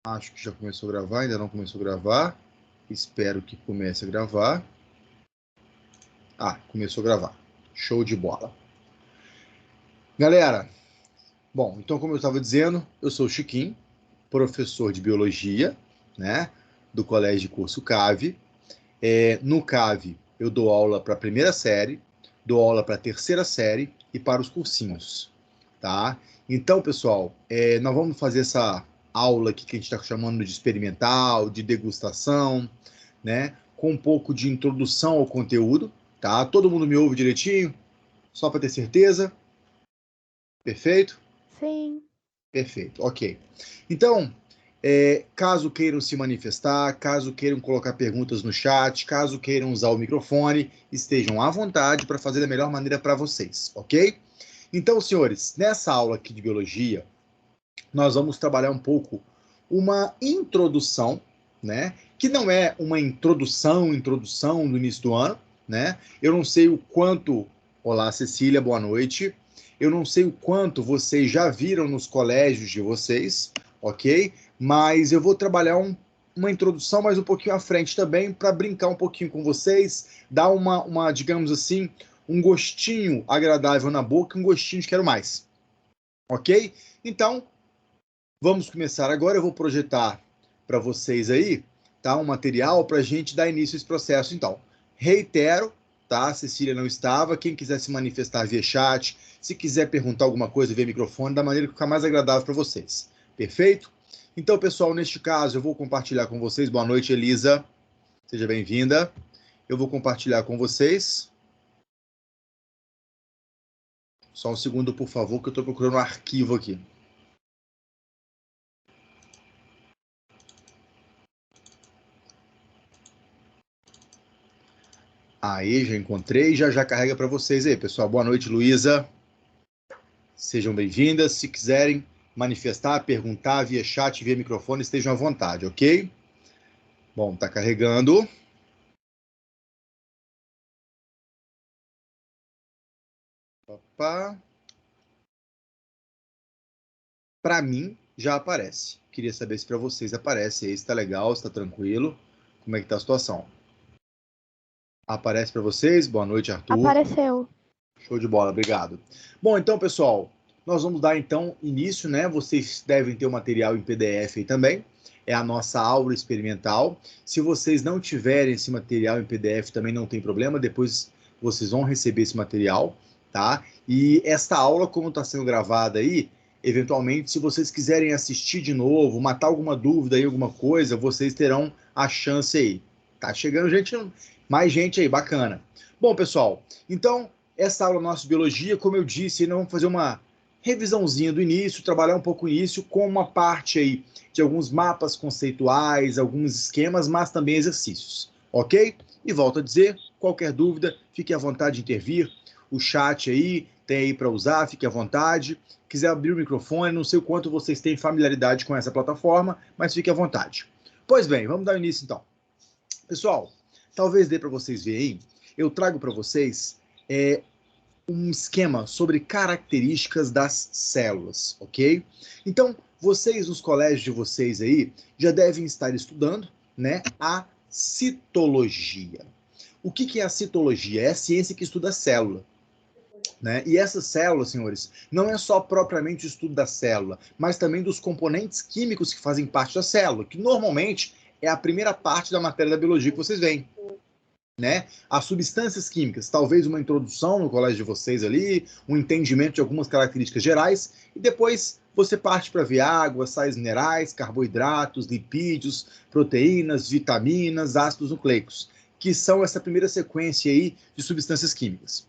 Acho que já começou a gravar, ainda não começou a gravar. Espero que comece a gravar. Ah, começou a gravar. Show de bola. Galera, bom, então como eu estava dizendo, eu sou o Chiquinho, professor de Biologia, né, do Colégio de Curso CAV. No CAV, eu dou aula para a primeira série, dou aula para a terceira série e para os cursinhos, tá? Então, pessoal, nós vamos fazer essa aula aqui que a gente está chamando de experimental, de degustação, né? Com um pouco de introdução ao conteúdo, tá? Todo mundo me ouve direitinho? Só para ter certeza? Perfeito? Sim. Perfeito, ok. Então, caso queiram se manifestar, caso queiram colocar perguntas no chat, caso queiram usar o microfone, estejam à vontade para fazer da melhor maneira para vocês, ok? Então, senhores, nessa aula aqui de biologia, nós vamos trabalhar um pouco uma introdução, né? Que não é uma introdução do início do ano, né? Eu não sei o quanto. Olá, Cecília, boa noite. Eu não sei o quanto vocês já viram nos colégios de vocês, ok? Mas eu vou trabalhar uma introdução mais um pouquinho à frente também para brincar um pouquinho com vocês, dar uma, digamos assim, um gostinho agradável na boca, um gostinho de quero mais, ok? Então, vamos começar agora. Eu vou projetar para vocês aí, tá? Um material para a gente dar início a esse processo. Então, reitero, tá? A Cecília não estava. Quem quiser se manifestar via chat, se quiser perguntar alguma coisa via microfone, da maneira que ficar mais agradável para vocês. Perfeito? Então, pessoal, neste caso, eu vou compartilhar com vocês. Boa noite, Elisa. Seja bem-vinda. Eu vou compartilhar com vocês. Só um segundo, por favor, que eu estou procurando um arquivo aqui. Aí, já encontrei, já carrega para vocês aí, pessoal. Boa noite, Luísa. Sejam bem-vindas. Se quiserem manifestar, perguntar via chat, via microfone, estejam à vontade, ok? Bom, tá carregando. Para mim, já aparece. Queria saber se para vocês aparece aí, se tá legal, se tá tranquilo. Como é que tá a situação? Aparece para vocês? Boa noite, Arthur. Apareceu. Show de bola, obrigado. Bom, então, pessoal, nós vamos dar então início, né? Vocês devem ter o material em PDF aí também. É a nossa aula experimental. Se vocês não tiverem esse material em PDF, também não tem problema. Depois vocês vão receber esse material, tá? E esta aula, como está sendo gravada aí, eventualmente, se vocês quiserem assistir de novo, matar alguma dúvida aí, alguma coisa, vocês terão a chance aí. Tá chegando mais gente aí, bacana. Bom, pessoal, então essa aula nossa de biologia, como eu disse, nós vamos fazer uma revisãozinha do início, trabalhar um pouco o início com uma parte aí de alguns mapas conceituais, alguns esquemas, mas também exercícios, ok? E volto a dizer, qualquer dúvida, fique à vontade de intervir, o chat aí tem aí para usar, fique à vontade. Quiser abrir o microfone, não sei o quanto vocês têm familiaridade com essa plataforma, mas fique à vontade. Pois bem, vamos dar início então. Pessoal, talvez dê para vocês verem, eu trago para vocês um esquema sobre características das células, ok? Então, vocês nos colégios de vocês aí já devem estar estudando, né, a citologia. O que é a citologia? É a ciência que estuda a célula. Né? E essa célula, senhores, não é só propriamente o estudo da célula, mas também dos componentes químicos que fazem parte da célula, que normalmente é a primeira parte da matéria da biologia que vocês veem. Né? As substâncias químicas, talvez uma introdução no colégio de vocês ali, um entendimento de algumas características gerais, e depois você parte para ver água, sais minerais, carboidratos, lipídios, proteínas, vitaminas, ácidos nucleicos, que são essa primeira sequência aí de substâncias químicas.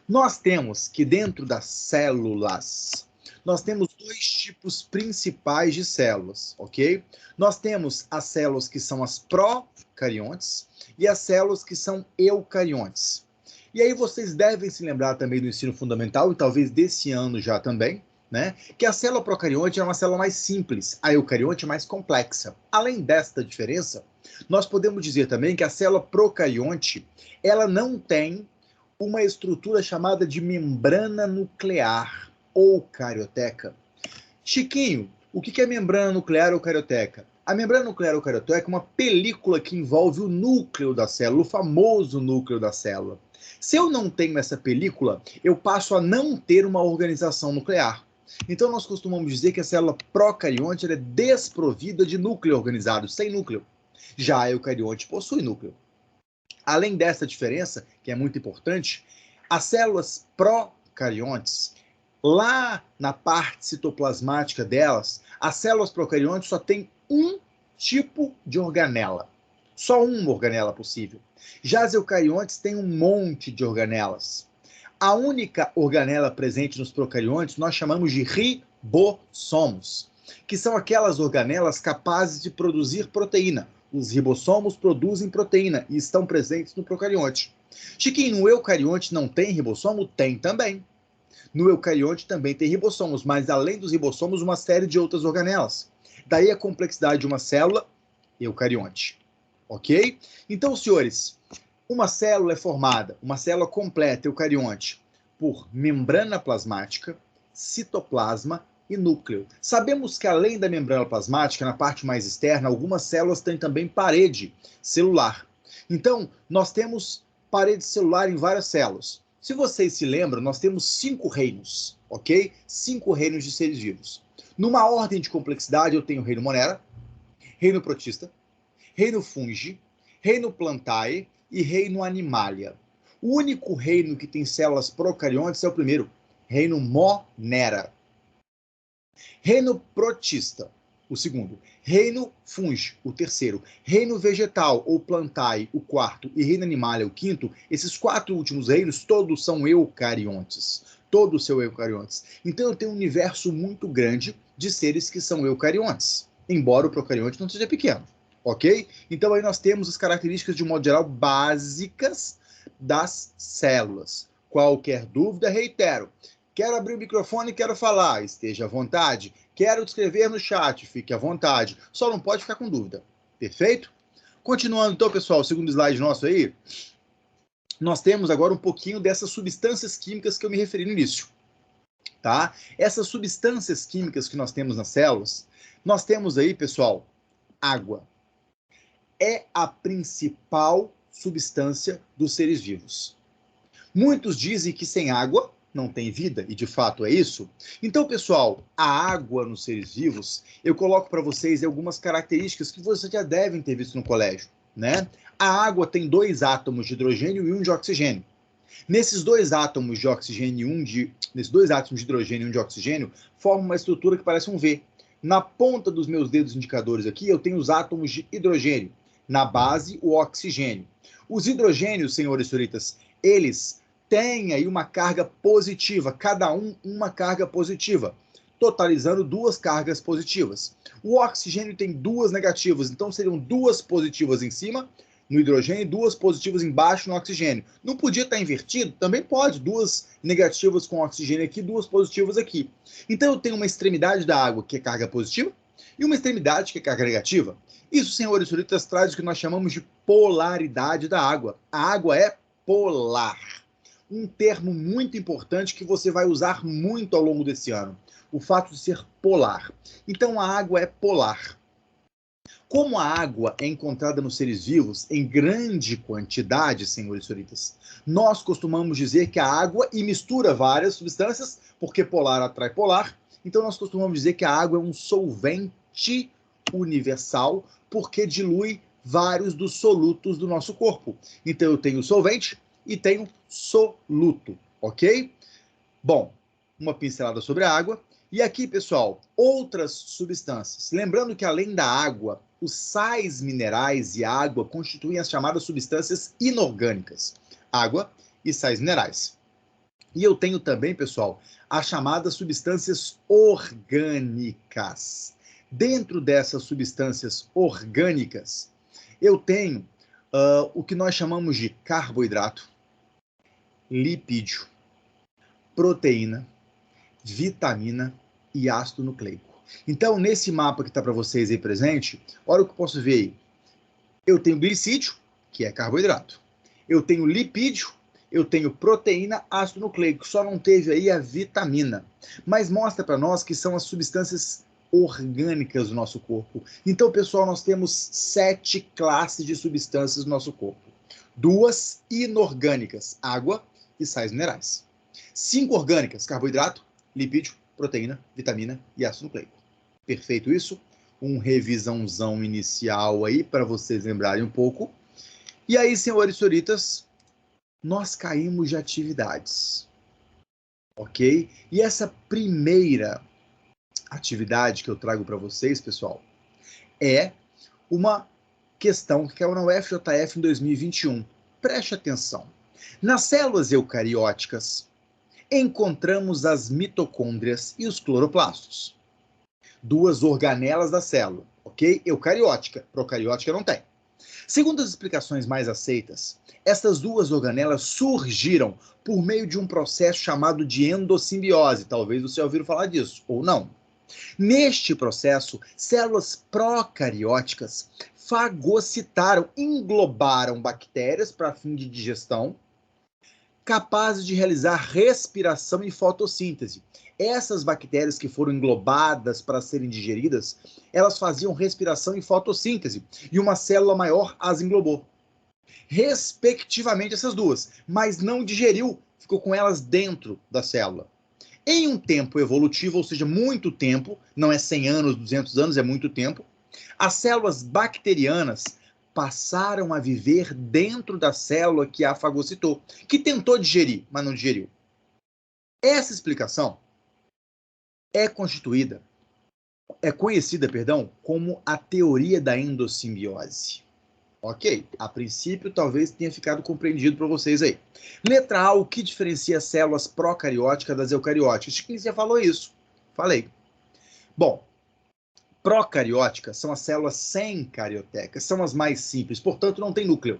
Nós temos que dentro das células, nós temos dois tipos principais de células, ok? Nós temos as células que são as procariontes e as células que são eucariontes. E aí vocês devem se lembrar também do ensino fundamental, e talvez desse ano já também, né? Que a célula procarionte é uma célula mais simples, a eucarionte é mais complexa. Além desta diferença, nós podemos dizer também que a célula procarionte, ela não tem uma estrutura chamada de membrana nuclear ou carioteca. Chiquinho, o que é membrana nuclear ou carioteca? A membrana nuclear eucariotóica é uma película que envolve o núcleo da célula, o famoso núcleo da célula. Se eu não tenho essa película, eu passo a não ter uma organização nuclear. Então, nós costumamos dizer que a célula procarionte é desprovida de núcleo organizado, sem núcleo. Já a eucarionte possui núcleo. Além dessa diferença, que é muito importante, as células procariontes, lá na parte citoplasmática delas, as células procariontes só têm um tipo de organela. Só uma organela possível. Já as eucariontes têm um monte de organelas. A única organela presente nos procariontes nós chamamos de ribossomos, que são aquelas organelas capazes de produzir proteína. Os ribossomos produzem proteína e estão presentes no procarionte. Chiquinho, no eucarionte não tem ribossomo? Tem também. No eucarionte também tem ribossomos, mas além dos ribossomos, uma série de outras organelas. Daí a complexidade de uma célula eucarionte. Ok? Então, senhores, uma célula é formada, uma célula completa eucarionte, por membrana plasmática, citoplasma e núcleo. Sabemos que além da membrana plasmática, na parte mais externa, algumas células têm também parede celular. Então, nós temos parede celular em várias células. Se vocês se lembram, nós temos 5 reinos, ok? 5 reinos de seres vivos. Numa ordem de complexidade, eu tenho o reino Monera, reino Protista, reino Fungi, reino Plantae e reino Animalia. O único reino que tem células procariontes é o primeiro, reino Monera. Reino Protista, o segundo. Reino Fungi, o terceiro. Reino Vegetal ou Plantae, o quarto. E reino Animalia, o quinto. Esses 4 últimos reinos, todos são eucariontes. Todos são eucariontes. Então eu tenho um universo muito grande de seres que são eucariontes, embora o procarionte não seja pequeno. Ok? Então aí nós temos as características, de um modo geral, básicas das células. Qualquer dúvida, reitero. Quero abrir o microfone e quero falar, esteja à vontade. Quero escrever no chat, fique à vontade. Só não pode ficar com dúvida. Perfeito? Continuando então, pessoal, o segundo slide nosso aí. Nós temos agora um pouquinho dessas substâncias químicas que eu me referi no início. Tá? Essas substâncias químicas que nós temos nas células, nós temos aí, pessoal, água. É a principal substância dos seres vivos. Muitos dizem que sem água não tem vida, e de fato é isso. Então, pessoal, a água nos seres vivos, eu coloco para vocês algumas características que vocês já devem ter visto no colégio, né? A água tem 2 átomos de hidrogênio e 1 de oxigênio. Nesses 2 átomos de oxigênio nesses 2 átomos de hidrogênio e 1 de oxigênio, formam uma estrutura que parece um V. Na ponta dos meus dedos indicadores aqui, eu tenho os átomos de hidrogênio. Na base, o oxigênio. Os hidrogênios, senhores e senhoritas, eles têm aí uma carga positiva, cada um uma carga positiva, totalizando 2 cargas positivas. O oxigênio tem 2 negativas, então seriam 2 positivas em cima no hidrogênio e 2 positivas embaixo no oxigênio. Não podia estar invertido? Também pode, 2 negativas com oxigênio aqui, 2 positivas aqui. Então eu tenho uma extremidade da água que é carga positiva e uma extremidade que é carga negativa. Isso, senhores e senhoritas, traz o que nós chamamos de polaridade da água. A água é polar. Um termo muito importante que você vai usar muito ao longo desse ano. O fato de ser polar. Então, a água é polar. Como a água é encontrada nos seres vivos em grande quantidade, senhores e senhoritas, nós costumamos dizer que a água e mistura várias substâncias, porque polar atrai polar, então nós costumamos dizer que a água é um solvente universal, porque dilui vários dos solutos do nosso corpo. Então eu tenho solvente e tenho soluto, ok? Bom, uma pincelada sobre a água. E aqui, pessoal, outras substâncias. Lembrando que além da água, os sais minerais e água constituem as chamadas substâncias inorgânicas. Água e sais minerais. E eu tenho também, pessoal, as chamadas substâncias orgânicas. Dentro dessas substâncias orgânicas, eu tenho o que nós chamamos de carboidrato, lipídio, proteína, vitamina e ácido nucleico. Então, nesse mapa que está para vocês aí presente, olha o que eu posso ver aí. Eu tenho glicídio, que é carboidrato. Eu tenho lipídio, eu tenho proteína, ácido nucleico. Só não teve aí a vitamina. Mas mostra para nós que são as substâncias orgânicas do nosso corpo. Então, pessoal, nós temos 7 classes de substâncias no nosso corpo. 2 inorgânicas, água e sais minerais. 5 orgânicas, carboidrato, lipídio, proteína, vitamina e ácido nucleico. Perfeito isso? Um revisãozão inicial aí para vocês lembrarem um pouco. E aí, senhores e senhoritas, nós caímos de atividades. Ok? E essa primeira atividade que eu trago para vocês, pessoal, é uma questão que caiu na UFJF em 2021. Preste atenção. Nas células eucarióticas, encontramos as mitocôndrias e os cloroplastos. 2 organelas da célula, ok? Eucariótica, procariótica não tem. Segundo as explicações mais aceitas, essas 2 organelas surgiram por meio de um processo chamado de endossimbiose. Talvez você já ouviu falar disso, ou não. Neste processo, células procarióticas fagocitaram, englobaram bactérias para fim de digestão, capazes de realizar respiração e fotossíntese. Essas bactérias que foram englobadas para serem digeridas, elas faziam respiração e fotossíntese, e uma célula maior as englobou. Respectivamente essas 2, mas não digeriu, ficou com elas dentro da célula. Em um tempo evolutivo, ou seja, muito tempo, não é 100 anos, 200 anos, é muito tempo, as células bacterianas passaram a viver dentro da célula que a fagocitou, que tentou digerir, mas não digeriu. Essa explicação é conhecida, como a teoria da endossimbiose. Ok, a princípio talvez tenha ficado compreendido para vocês aí. Letra A, o que diferencia as células procarióticas das eucarióticas? Chiquinho, você falou isso. Falei. Bom, procarióticas são as células sem cariotecas, são as mais simples, portanto não tem núcleo.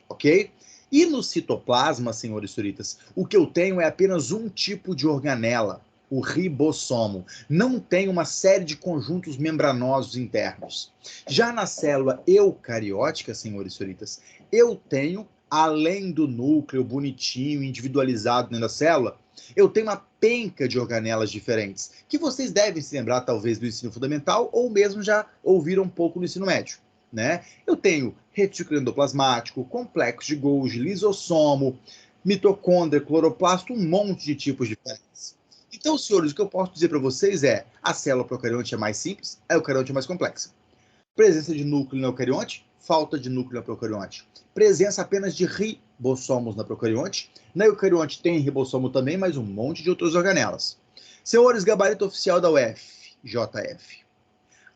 Ok? E no citoplasma, senhores e senhoritas, o que eu tenho é apenas um tipo de organela, o ribossomo. Não tem uma série de conjuntos membranosos internos. Já na célula eucariótica, senhores e senhoritas, eu tenho, além do núcleo bonitinho, individualizado dentro da célula, eu tenho uma penca de organelas diferentes, que vocês devem se lembrar, talvez, do ensino fundamental, ou mesmo já ouviram um pouco no ensino médio. Né? Eu tenho retículo endoplasmático, complexo de Golgi, lisossomo, mitocôndria, cloroplasto, um monte de tipos diferentes. Então, senhores, o que eu posso dizer para vocês é: a célula procarionte é mais simples, a eucarionte é mais complexa. Presença de núcleo na eucarionte, falta de núcleo na procarionte. Presença apenas de ribossomos na procarionte. Na eucarionte tem ribossomo também, mas um monte de outras organelas. Senhores, gabarito oficial da UFJF.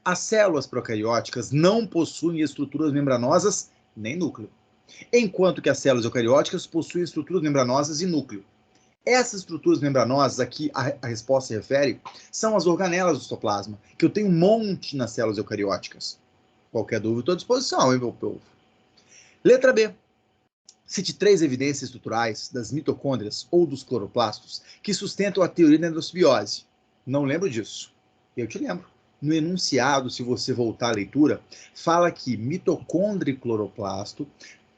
As células procarióticas não possuem estruturas membranosas nem núcleo, enquanto que as células eucarióticas possuem estruturas membranosas e núcleo. Essas estruturas membranosas, aqui a resposta se refere, são as organelas do citoplasma, que eu tenho um monte nas células eucarióticas. Qualquer dúvida, estou à disposição, hein, meu povo? Letra B. Cite 3 evidências estruturais das mitocôndrias ou dos cloroplastos que sustentam a teoria da endossimbiose. Não lembro disso. Eu te lembro. No enunciado, se você voltar à leitura, fala que mitocôndria e cloroplasto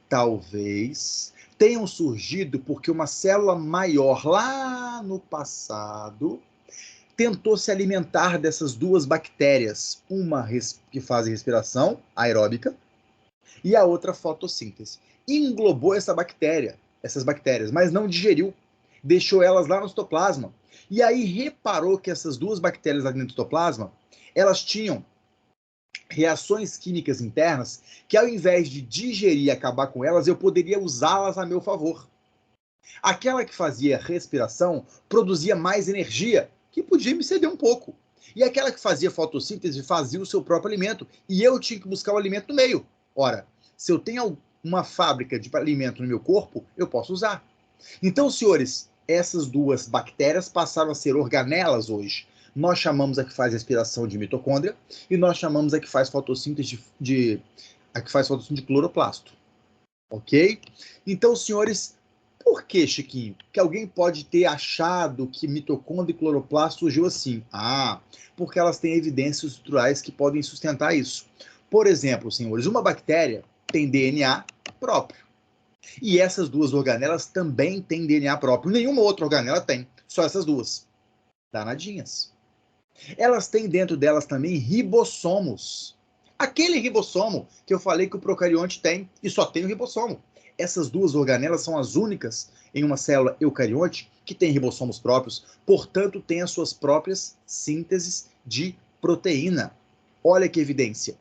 talvez tenham surgido porque uma célula maior lá no passado tentou se alimentar dessas 2 bactérias, uma que faz respiração aeróbica e a outra fotossíntese. Englobou essas bactérias, mas não digeriu, deixou elas lá no citoplasma. E aí reparou que essas 2 bactérias lá dentro do citoplasma, elas tinham reações químicas internas que, ao invés de digerir e acabar com elas, eu poderia usá-las a meu favor. Aquela que fazia respiração produzia mais energia, que podia me ceder um pouco. E aquela que fazia fotossíntese fazia o seu próprio alimento, e eu tinha que buscar o alimento no meio. Ora, se eu tenho uma fábrica de alimento no meu corpo, eu posso usar. Então, senhores, essas 2 bactérias passaram a ser organelas hoje. Nós chamamos a que faz respiração de mitocôndria e nós chamamos a que faz fotossíntese de cloroplasto. Ok? Então, senhores, por que, Chiquinho? Que alguém pode ter achado que mitocôndria e cloroplasto surgiu assim. Ah, porque elas têm evidências estruturais que podem sustentar isso. Por exemplo, senhores, uma bactéria tem DNA próprio. E essas 2 organelas também têm DNA próprio. Nenhuma outra organela tem. Só essas 2. Danadinhas. Elas têm dentro delas também ribossomos. Aquele ribossomo que eu falei que o procarionte tem, e só tem o ribossomo. Essas duas organelas são as únicas em uma célula eucarionte que tem ribossomos próprios, portanto, tem as suas próprias sínteses de proteína. Olha que evidência.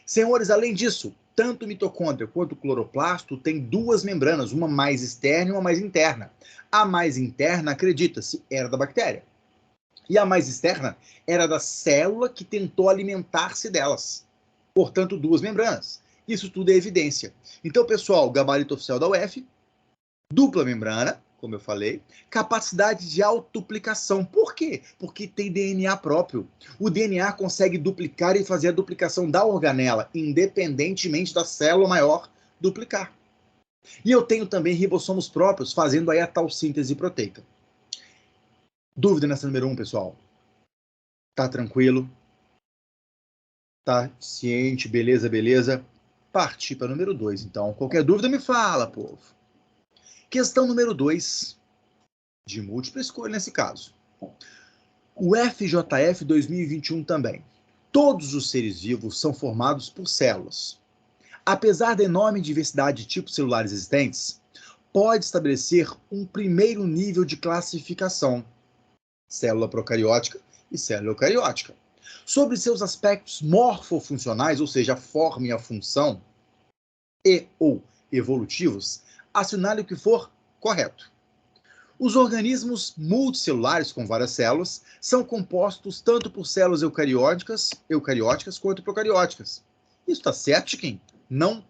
Senhores, além disso, tanto o mitocôndria quanto o cloroplasto têm duas membranas, uma mais externa e uma mais interna. A mais interna, acredita-se, era da bactéria. E a mais externa era da célula que tentou alimentar-se delas. Portanto, duas membranas. Isso tudo é evidência. Então, pessoal, gabarito oficial da UF, dupla membrana, como eu falei, capacidade de autoduplicação. Por quê? Porque tem DNA próprio. O DNA consegue duplicar e fazer a duplicação da organela, independentemente da célula maior duplicar. E eu tenho também ribossomos próprios, fazendo aí a tal síntese proteica. Dúvida nessa número 1, pessoal? Tá tranquilo? Tá ciente? Beleza, beleza? Partir para número 2, então. Qualquer dúvida me fala, povo. Questão número 2, de múltipla escolha nesse caso. O FJF 2021 também. Todos os seres vivos são formados por células. Apesar da enorme diversidade de tipos celulares existentes, pode estabelecer um primeiro nível de classificação: célula procariótica e célula eucariótica. Sobre seus aspectos morfofuncionais, ou seja, a forma e a função, e ou evolutivos, assinale o que for correto. Os organismos multicelulares com várias células são compostos tanto por células eucarióticas quanto procarióticas. Isso está certo, Chiquinho? Não.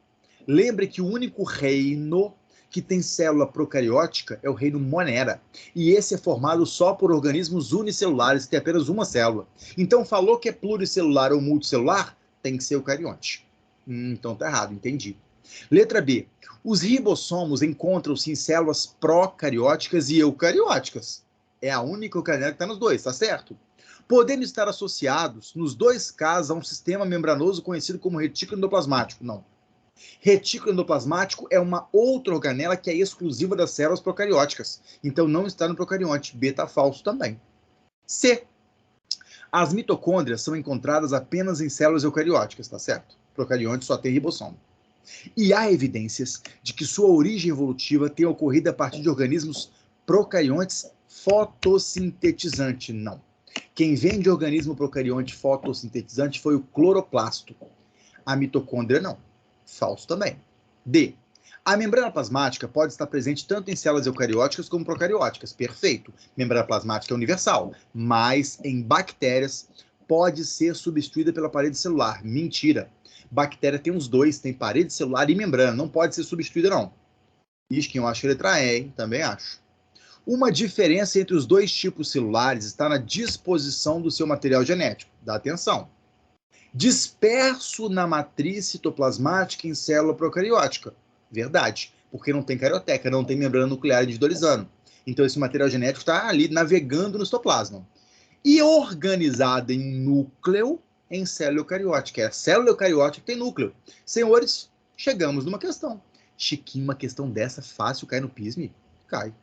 Lembre que o único reino que tem célula procariótica é o reino Monera. E esse é formado só por organismos unicelulares, que tem apenas uma célula. Então, falou que é pluricelular ou multicelular, tem que ser eucarionte. Então tá errado, entendi. Letra B. Os ribossomos encontram-se em células procarióticas e eucarióticas. É a única eucariótica que está nos dois, tá certo? Podendo estar associados, nos dois casos, a um sistema membranoso conhecido como retículo endoplasmático. Não. Retículo endoplasmático é uma outra organela que é exclusiva das células procarióticas. Então não está no procarionte. B está falso também. C. As mitocôndrias são encontradas apenas em células eucarióticas, tá certo? Procarionte só tem ribossomo. E há evidências de que sua origem evolutiva tenha ocorrido a partir de organismos procariontes fotossintetizantes. Não. Quem vem de organismo procarionte fotossintetizante foi o cloroplasto. A mitocôndria não. Falso também. D. A membrana plasmática pode estar presente tanto em células eucarióticas como procarióticas. Perfeito. Membrana plasmática é universal, mas em bactérias pode ser substituída pela parede celular. Mentira. Bactéria tem os dois, tem parede celular e membrana. Não pode ser substituída, não. Isso que eu acho que a letra E, hein? Também acho. Uma diferença entre os dois tipos celulares está na disposição do seu material genético. Dá atenção. Disperso na matriz citoplasmática em célula procariótica. Verdade, porque não tem carioteca, não tem membrana nuclear individualizando. Então esse material genético está ali navegando no citoplasma. E organizado em núcleo em célula eucariótica. É a célula eucariótica que tem núcleo. Senhores, chegamos numa questão. Chiquinho, uma questão dessa fácil cai no PISME? Cai.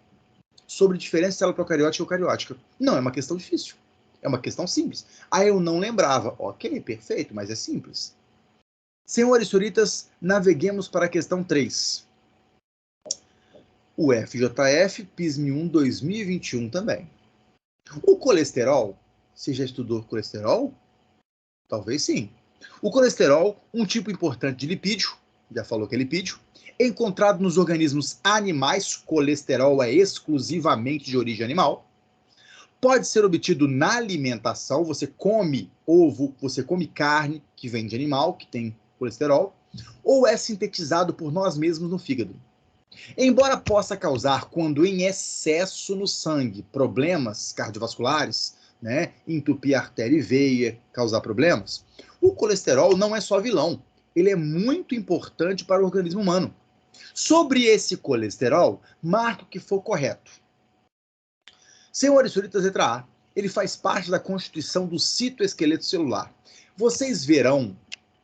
Sobre diferença de célula procariótica e eucariótica. Não, é uma questão difícil. É uma questão simples. Ah, eu não lembrava. Ok, perfeito, mas é simples. Senhores senhoritas, naveguemos para a questão 3. O FJF, PISME 1 2021 também. O colesterol, você já estudou colesterol? Talvez sim. O colesterol, um tipo importante de lipídio, já falou que é lipídio, encontrado nos organismos animais, colesterol é exclusivamente de origem animal. Pode ser obtido na alimentação, você come ovo, você come carne que vem de animal, que tem colesterol, ou é sintetizado por nós mesmos no fígado. Embora possa causar, quando em excesso no sangue, problemas cardiovasculares, né, entupir artéria e veia, causar problemas, o colesterol não é só vilão, ele é muito importante para o organismo humano. Sobre esse colesterol, marque o que for correto. Senhores senhoritas, letra A, ele faz parte da constituição do citoesqueleto celular. Vocês verão,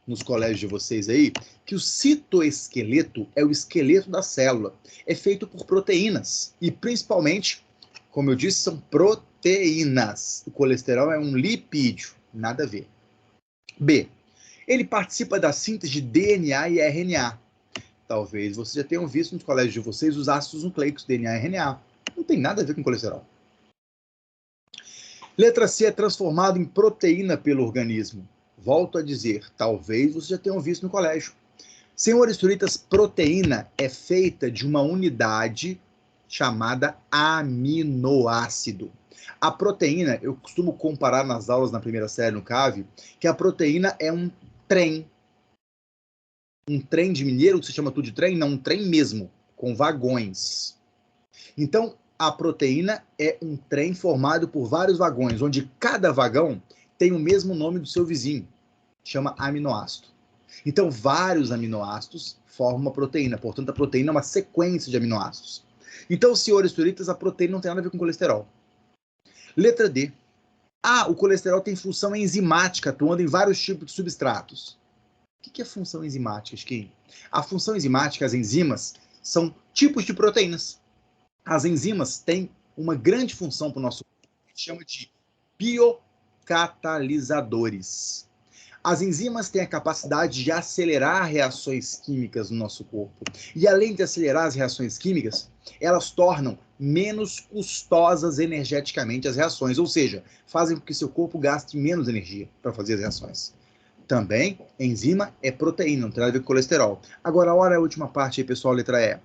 nos colégios de vocês aí, que o citoesqueleto é o esqueleto da célula. É feito por proteínas. E, principalmente, como eu disse, são proteínas. proteínas. O colesterol é um lipídio, nada a ver. B. Ele participa da síntese de DNA e RNA. Talvez vocês já tenham visto nos colégios de vocês os ácidos nucleicos, DNA e RNA. Não tem nada a ver com colesterol. Letra C, é transformado em proteína pelo organismo. Volto a dizer, talvez vocês já tenham visto no colégio. Senhores Turitas, proteína é feita de uma unidade chamada aminoácido. A proteína, eu costumo comparar nas aulas na primeira série no CAV, que a proteína é um trem. Um trem de mineiro, que se chama tudo de trem? Não, um trem mesmo, com vagões. Então, a proteína é um trem formado por vários vagões, onde cada vagão tem o mesmo nome do seu vizinho, chama aminoácido. Então, vários aminoácidos formam uma proteína, portanto, a proteína é uma sequência de aminoácidos. Então, senhores turitas, a proteína não tem nada a ver com colesterol. Letra D. O colesterol tem função enzimática, atuando em vários tipos de substratos. O que é função enzimática, Chiquinho? A função enzimática, as enzimas, são tipos de proteínas. As enzimas têm uma grande função para o nosso corpo, que a gente chama de biocatalisadores. As enzimas têm a capacidade de acelerar reações químicas no nosso corpo. E além de acelerar as reações químicas, elas tornam menos custosas energeticamente as reações, ou seja, fazem com que seu corpo gaste menos energia para fazer as reações. Também, enzima é proteína, não tem nada a ver com colesterol. Agora, olha a última parte aí, pessoal, letra E.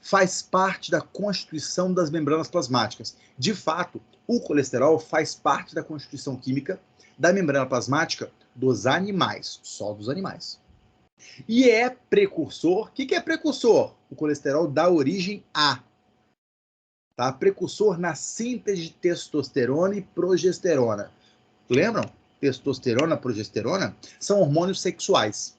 Faz parte da constituição das membranas plasmáticas. De fato, o colesterol faz parte da constituição química da membrana plasmática dos animais, só dos animais. E é precursor. O que é precursor? O colesterol dá origem a. Tá? Precursor na síntese de testosterona e progesterona. Lembram? Testosterona, progesterona são hormônios sexuais.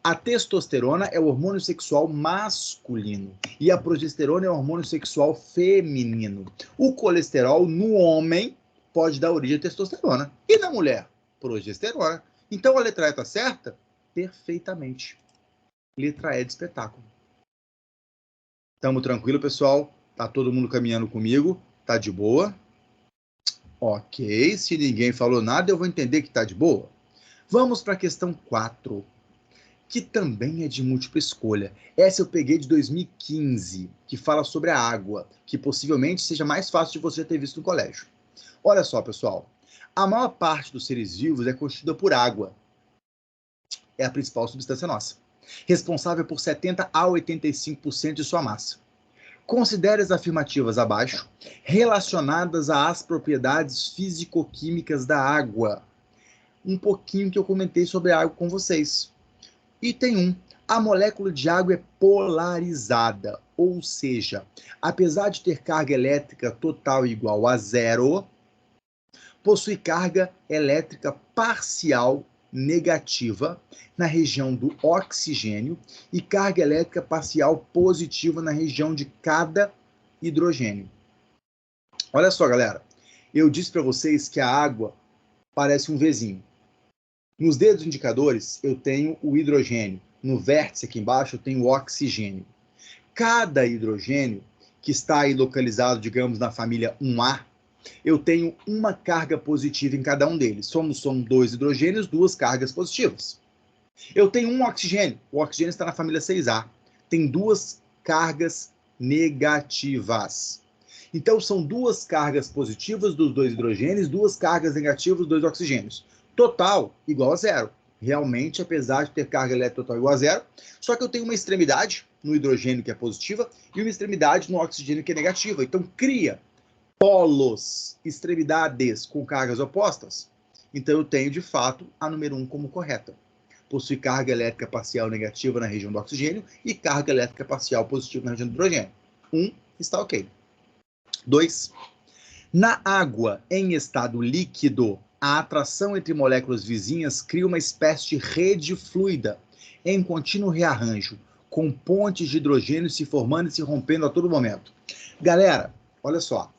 A testosterona é o hormônio sexual masculino e a progesterona é o hormônio sexual feminino. O colesterol no homem pode dar origem à testosterona e na mulher, progesterona. Então a letra E está certa? Perfeitamente. Letra E de espetáculo. Tamo tranquilo, pessoal? Tá todo mundo caminhando comigo? Tá de boa? Ok, se ninguém falou nada, eu vou entender que tá de boa. Vamos para a questão 4. Que também é de múltipla escolha. Essa eu peguei de 2015, que fala sobre a água, que possivelmente seja mais fácil de você ter visto no colégio. Olha só, pessoal. A maior parte dos seres vivos é constituída por água. É a principal substância nossa, responsável por 70 a 85% de sua massa. Considere as afirmativas abaixo relacionadas às propriedades físico-químicas da água. Um pouquinho que eu comentei sobre a água com vocês. Item 1. A molécula de água é polarizada, ou seja, apesar de ter carga elétrica total igual a zero, possui carga elétrica parcial negativa na região do oxigênio e carga elétrica parcial positiva na região de cada hidrogênio. Olha só, galera. Eu disse para vocês que a água parece um Vzinho. Nos dedos indicadores, eu tenho o hidrogênio. No vértice aqui embaixo, eu tenho o oxigênio. Cada hidrogênio, que está aí localizado, digamos, na família 1A, eu tenho uma carga positiva em cada um deles. São 2 hidrogênios, 2 cargas positivas. Eu tenho um oxigênio. O oxigênio está na família 6A. Tem 2 cargas negativas. Então, são 2 cargas positivas dos 2 hidrogênios, 2 cargas negativas dos 2 oxigênios. Total igual a zero. Realmente, apesar de ter carga elétrica total igual a zero, só que eu tenho uma extremidade no hidrogênio que é positiva e uma extremidade no oxigênio que é negativa. Então, cria polos, extremidades com cargas opostas. Então, eu tenho, de fato, a número 1 como correta. Possui carga elétrica parcial negativa na região do oxigênio e carga elétrica parcial positiva na região do hidrogênio. 1 está ok. 2. Na água em estado líquido, a atração entre moléculas vizinhas cria uma espécie de rede fluida em contínuo rearranjo, com pontes de hidrogênio se formando e se rompendo a todo momento. Galera, olha só.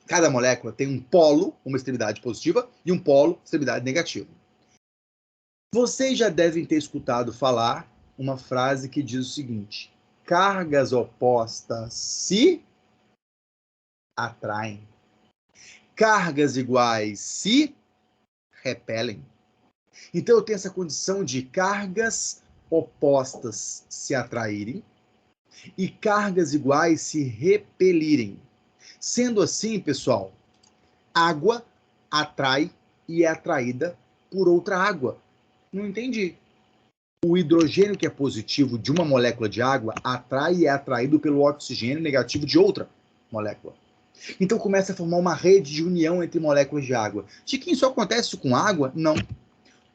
Cada molécula tem um polo, uma extremidade positiva, e um polo, extremidade negativa. Vocês já devem ter escutado falar uma frase que diz o seguinte: cargas opostas se atraem. Cargas iguais se repelem. Então, eu tenho essa condição de cargas opostas se atraírem e cargas iguais se repelirem. Sendo assim, pessoal, água atrai e é atraída por outra água. Não entendi. O hidrogênio que é positivo de uma molécula de água atrai e é atraído pelo oxigênio negativo de outra molécula. Então começa a formar uma rede de união entre moléculas de água. Chiquinho, isso acontece com água? Não.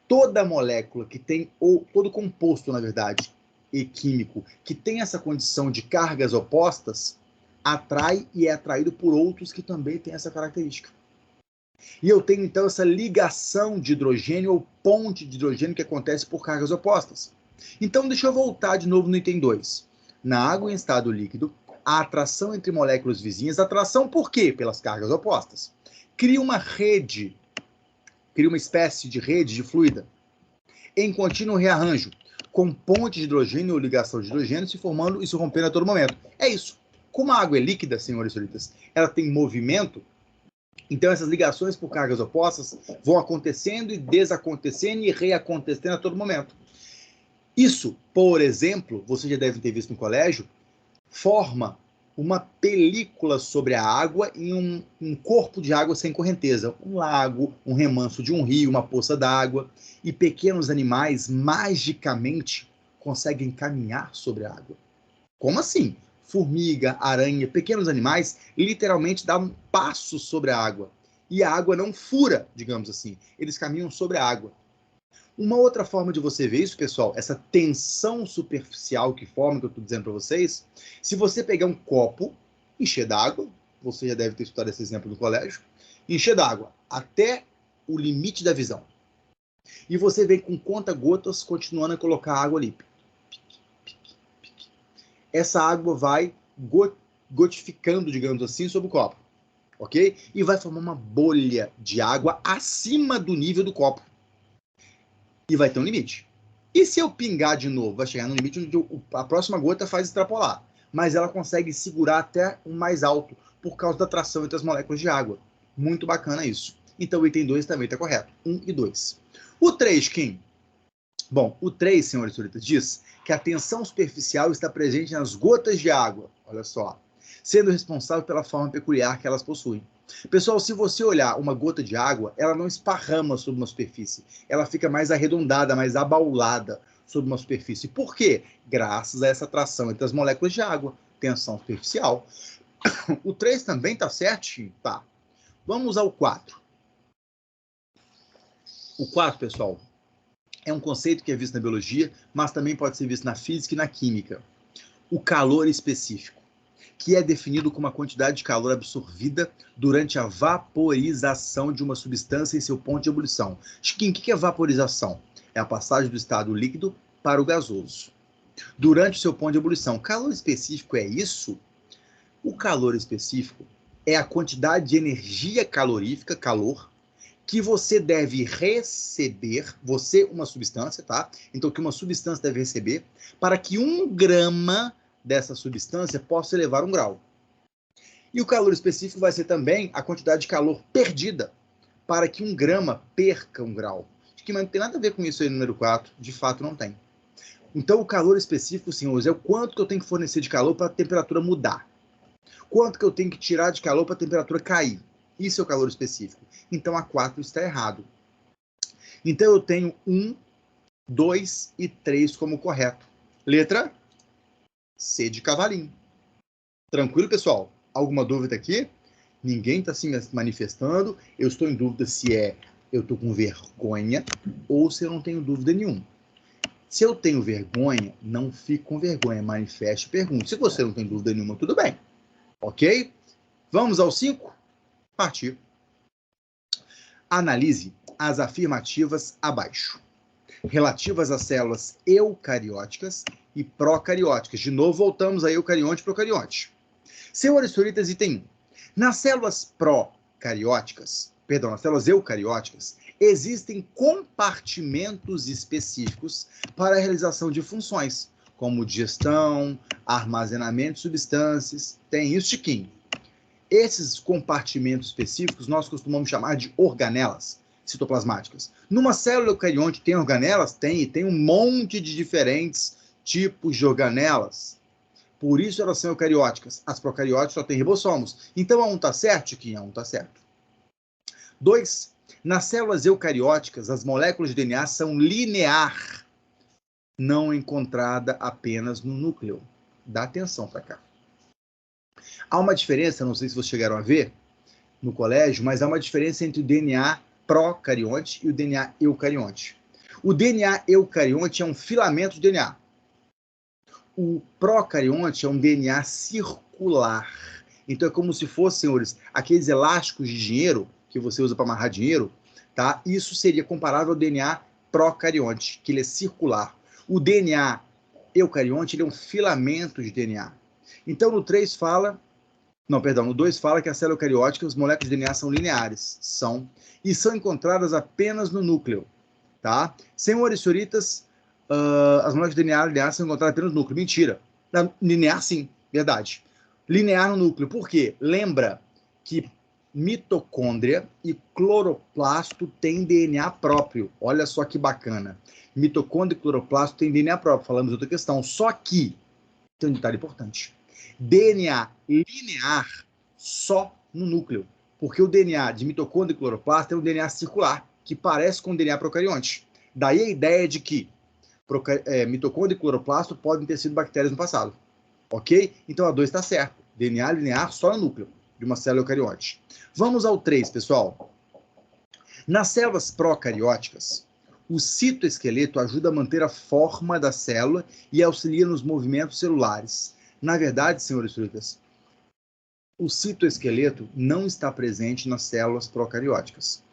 Toda molécula que tem, ou todo composto, na verdade, e químico, que tem essa condição de cargas opostas, atrai e é atraído por outros que também têm essa característica. E eu tenho, então, essa ligação de hidrogênio ou ponte de hidrogênio que acontece por cargas opostas. Então, deixa eu voltar de novo no item 2. Na água em estado líquido, a atração entre moléculas vizinhas, atração por quê? Pelas cargas opostas. Cria uma rede, cria uma espécie de rede de fluida, em contínuo rearranjo, com ponte de hidrogênio ou ligação de hidrogênio se formando e se rompendo a todo momento. É isso. Como a água é líquida, senhores e senhoritas, ela tem movimento, então essas ligações por cargas opostas vão acontecendo e desacontecendo e reacontecendo a todo momento. Isso, por exemplo, você já deve ter visto no colégio, forma uma película sobre a água em um corpo de água sem correnteza. Um lago, um remanso de um rio, uma poça d'água. E pequenos animais, magicamente, conseguem caminhar sobre a água. Como assim? Formiga, aranha, pequenos animais, literalmente dão passos sobre a água. E a água não fura, digamos assim. Eles caminham sobre a água. Uma outra forma de você ver isso, pessoal, essa tensão superficial que forma, que eu estou dizendo para vocês, se você pegar um copo, encher d'água, você já deve ter estudado esse exemplo no colégio, encher d'água até o limite da visão. E você vem com conta-gotas continuando a colocar água ali. Essa água vai gotificando, digamos assim, sobre o copo, ok? E vai formar uma bolha de água acima do nível do copo. E vai ter um limite. E se eu pingar de novo, vai chegar no limite onde a próxima gota faz extrapolar. Mas ela consegue segurar até um mais alto, por causa da atração entre as moléculas de água. Muito bacana isso. Então o item 2 também está correto. 1 e 2. O 3, Kim? Bom, o 3, senhores e senhoritas, diz que a tensão superficial está presente nas gotas de água. Olha só. Sendo responsável pela forma peculiar que elas possuem. Pessoal, se você olhar uma gota de água, ela não esparrama sobre uma superfície. Ela fica mais arredondada, mais abaulada sobre uma superfície. Por quê? Graças a essa atração entre as moléculas de água. Tensão superficial. O 3 também está certinho? Tá. Vamos ao 4. O 4, pessoal, é um conceito que é visto na biologia, mas também pode ser visto na física e na química. O calor específico, que é definido como a quantidade de calor absorvida durante a vaporização de uma substância em seu ponto de ebulição. Chiquinho, o que é vaporização? É a passagem do estado líquido para o gasoso. Durante o seu ponto de ebulição. Calor específico é isso? O calor específico é a quantidade de energia calorífica, calor, que você deve receber, você, uma substância, tá? Então, que uma substância deve receber para que 1 grama dessa substância possa elevar 1 grau. E o calor específico vai ser também a quantidade de calor perdida para que 1 grama perca 1 grau. Acho que não tem nada a ver com isso aí no número 4, de fato não tem. Então o calor específico, senhores, é o quanto que eu tenho que fornecer de calor para a temperatura mudar. Quanto que eu tenho que tirar de calor para a temperatura cair. Isso é o calor específico. Então a 4 está errado. Então eu tenho 1, 2 e 3 como correto. Letra C de cavalinho. Tranquilo, pessoal? Alguma dúvida aqui? Ninguém está se manifestando. Eu estou em dúvida se eu estou com vergonha ou se eu não tenho dúvida nenhuma. Se eu tenho vergonha, não fique com vergonha. Manifeste e pergunte. Se você não tem dúvida nenhuma, tudo bem. Ok? Vamos ao 5? Partir. Analise as afirmativas abaixo, relativas às células eucarióticas e procarióticas. De novo, voltamos a eucarionte e procarionte. Senhores e senhoritas, item 1. Nas células procarióticas, nas células eucarióticas, existem compartimentos específicos para a realização de funções, como digestão, armazenamento de substâncias. Tem isso, Chiquinho. Esses compartimentos específicos nós costumamos chamar de organelas citoplasmáticas. Numa célula eucarionte tem organelas? Tem, e tem um monte de diferentes tipos de organelas. Por isso elas são eucarióticas. As procarióticas só têm ribossomos. Então a 1 está certo, Chiquinha? A 1 está certo. 2. Nas células eucarióticas, as moléculas de DNA são linear, não encontrada apenas no núcleo. Dá atenção para cá. Há uma diferença, não sei se vocês chegaram a ver no colégio, mas há uma diferença entre o DNA procarionte e o DNA eucarionte. O DNA eucarionte é um filamento de DNA. O procarionte é um DNA circular. Então é como se fosse, senhores, aqueles elásticos de dinheiro que você usa para amarrar dinheiro, tá? Isso seria comparável ao DNA procarionte, que ele é circular. O DNA eucarionte ele é um filamento de DNA. Então no 3 fala... Não, perdão, no 2 fala que a célula eucariótica, as moléculas de DNA são lineares. São. E são encontradas apenas no núcleo. Tá? Senhores e senhoritas, as moléculas de DNA lineares são encontradas apenas no núcleo. Mentira. Linear, sim. Verdade. Linear no núcleo. Por quê? Lembra que mitocôndria e cloroplasto têm DNA próprio. Olha só que bacana. Mitocôndria e cloroplasto têm DNA próprio. Falamos de outra questão. Só que, tem um detalhe importante. DNA linear só no núcleo. Porque o DNA de mitocôndria e cloroplasto é um DNA circular, que parece com o DNA procarionte. Daí a ideia de que mitocôndria e cloroplasto podem ter sido bactérias no passado. Ok? Então a 2 está certo. DNA linear só no núcleo de uma célula eucarionte. Vamos ao 3, pessoal. Nas células procarióticas, o citoesqueleto ajuda a manter a forma da célula e auxilia nos movimentos celulares. Na verdade, senhores e senhoritas, o citoesqueleto não está presente nas células procarióticas,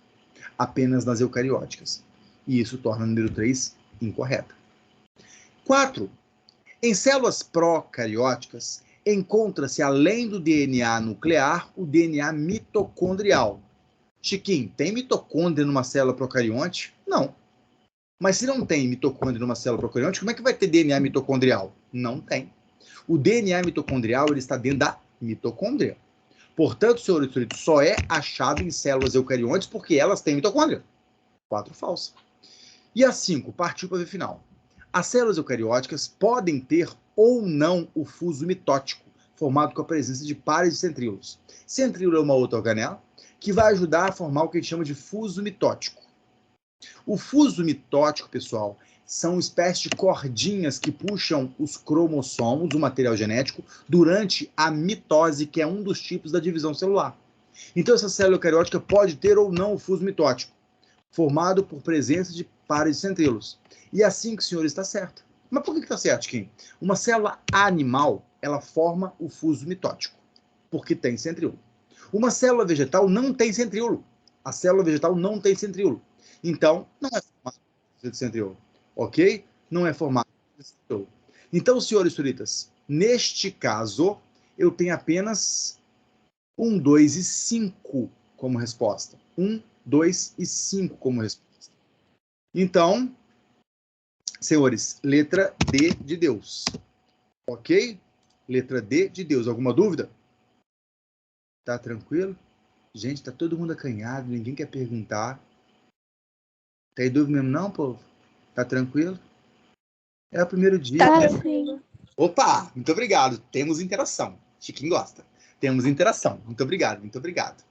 apenas nas eucarióticas. E isso torna o número 3 incorreta. 4. Em células procarióticas, encontra-se, além do DNA nuclear, o DNA mitocondrial. Chiquinho, tem mitocôndria numa célula procarionte? Não. Mas se não tem mitocôndria numa célula procarionte, como é que vai ter DNA mitocondrial? Não tem. O DNA mitocondrial ele está dentro da mitocôndria. Portanto, senhores e senhoritas, só é achado em células eucariontes porque elas têm mitocôndria. 4 falsa. E a 5, partiu para ver final. As células eucarióticas podem ter ou não o fuso mitótico, formado com a presença de pares de centríolos. Centríolo é uma outra organela que vai ajudar a formar o que a gente chama de fuso mitótico. O fuso mitótico, pessoal, são espécies de cordinhas que puxam os cromossomos, o material genético, durante a mitose, que é um dos tipos da divisão celular. Então, essa célula eucariótica pode ter ou não o fuso mitótico, formado por presença de pares de centríolos. E assim que o senhor está certo. Mas por que está certo, Kim? Uma célula animal, ela forma o fuso mitótico, porque tem centríolo. Uma célula vegetal não tem centríolo. A célula vegetal não tem centríolo. Então, não é formado de centríolo. Ok? Não é formado de centríolo. Então, senhores e senhoritas, neste caso, eu tenho apenas 1, 2 e 5 como resposta. 1, 2 e 5 como resposta. Então, senhores, letra D de Deus. Ok? Letra D de Deus. Alguma dúvida? Tá tranquilo? Gente, tá todo mundo acanhado, ninguém quer perguntar. Tem dúvida mesmo não, povo? Tá tranquilo? É o primeiro dia. Tá sim. Opa, muito obrigado. Temos interação. Chiquinho gosta. Temos interação. Muito obrigado, muito obrigado.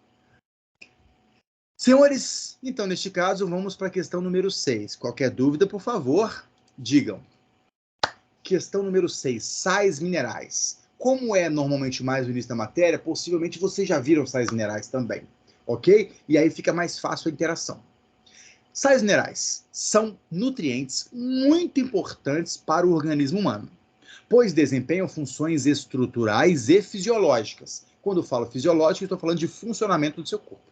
Senhores, então neste caso vamos para a questão número 6. Qualquer dúvida, por favor, digam. Questão número 6, sais minerais. Como é normalmente mais o início da matéria, possivelmente vocês já viram sais minerais também, ok? E aí fica mais fácil a interação. Sais minerais são nutrientes muito importantes para o organismo humano, pois desempenham funções estruturais e fisiológicas. Quando eu falo fisiológico, eu estou falando de funcionamento do seu corpo.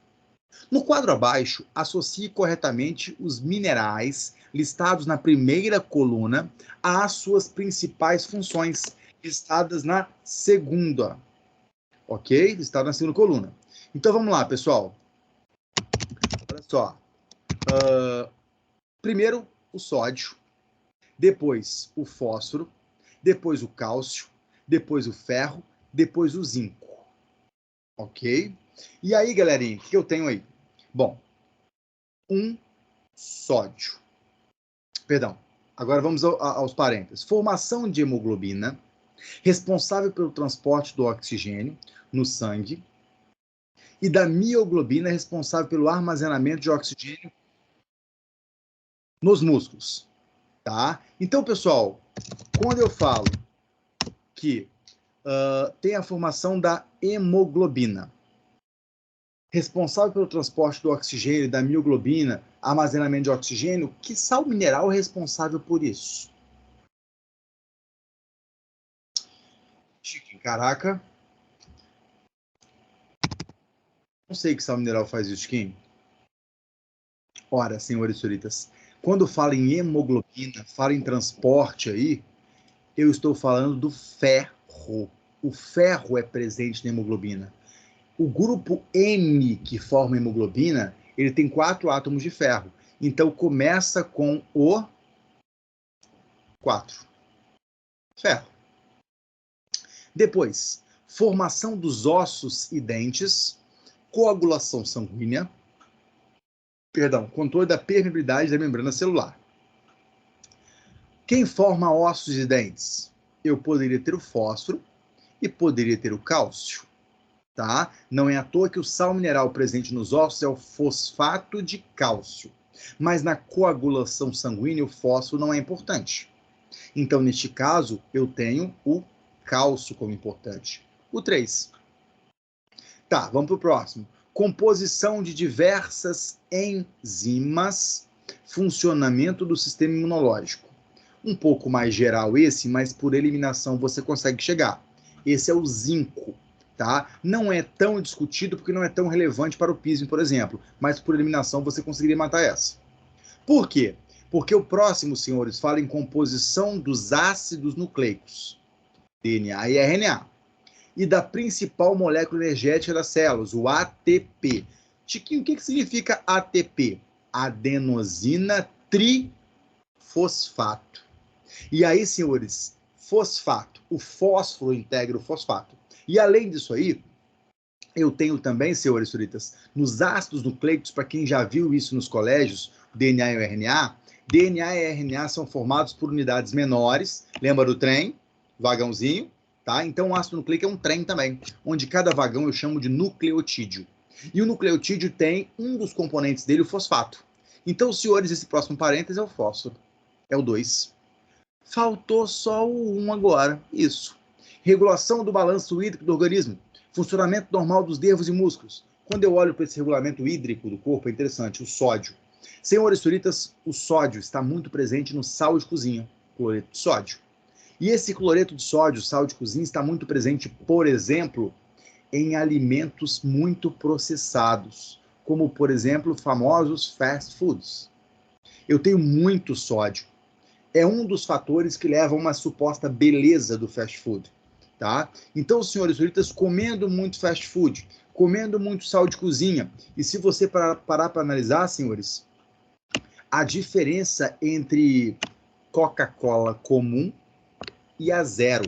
No quadro abaixo, associe corretamente os minerais listados na primeira coluna às suas principais funções, listadas na segunda. Ok? Listado na segunda coluna. Então vamos lá, pessoal. Olha só. Primeiro o sódio, depois o fósforo, depois o cálcio, depois o ferro, depois o zinco. Ok? E aí, galerinha, o que eu tenho aí? Bom, um sódio. Perdão, agora vamos aos parênteses. Formação de hemoglobina, responsável pelo transporte do oxigênio no sangue, e da mioglobina, responsável pelo armazenamento de oxigênio nos músculos. Tá? Então, pessoal, quando eu falo que tem a formação da hemoglobina, responsável pelo transporte do oxigênio, da mioglobina, armazenamento de oxigênio, que sal mineral é responsável por isso? Chiquinho, caraca. Não sei que sal mineral faz isso, Chiquinho. Ora, senhores e senhoritas, quando falo em hemoglobina, falo em transporte aí, eu estou falando do ferro. O ferro é presente na hemoglobina. O grupo M, que forma a hemoglobina, ele tem 4 átomos de ferro. Então, começa com o 4. Ferro. Depois, formação dos ossos e dentes, coagulação sanguínea, controle da permeabilidade da membrana celular. Quem forma ossos e dentes? Eu poderia ter o fósforo e poderia ter o cálcio. Tá? Não é à toa que o sal mineral presente nos ossos é o fosfato de cálcio. Mas na coagulação sanguínea, o fósforo não é importante. Então, neste caso, eu tenho o cálcio como importante. O 3. Tá, vamos para o próximo. Composição de diversas enzimas, funcionamento do sistema imunológico. Um pouco mais geral esse, mas por eliminação você consegue chegar. Esse é o zinco. Tá? Não é tão discutido porque não é tão relevante para o PISM, por exemplo, mas por eliminação você conseguiria matar essa. Por quê? Porque o próximo, senhores, fala em composição dos ácidos nucleicos, DNA e RNA, e da principal molécula energética das células, o ATP. Chiquinho, o que significa ATP? Adenosina trifosfato. E aí, senhores, fosfato, o fósforo integra o fosfato. E além disso aí, eu tenho também, senhores e senhoritas, nos ácidos nucleicos, para quem já viu isso nos colégios, DNA e o RNA, DNA e RNA são formados por unidades menores, lembra do trem? Vagãozinho, tá? Então o ácido nucleico é um trem também, onde cada vagão eu chamo de nucleotídeo. E o nucleotídeo tem um dos componentes dele, o fosfato. Então, senhores, esse próximo parêntese é o fósforo, é o 2. Faltou só o 1 agora, isso. Regulação do balanço hídrico do organismo. Funcionamento normal dos nervos e músculos. Quando eu olho para esse regulamento hídrico do corpo, é interessante, o sódio. Senhores senhoritas, o sódio está muito presente no sal de cozinha, cloreto de sódio. E esse cloreto de sódio, sal de cozinha, está muito presente, por exemplo, em alimentos muito processados, como, por exemplo, famosos fast foods. Eu tenho muito sódio. É um dos fatores que leva a uma suposta beleza do fast food. Tá? Então, senhores senhoritas, comendo muito fast food, comendo muito sal de cozinha, e se você parar para analisar, senhores, a diferença entre Coca-Cola comum e a zero.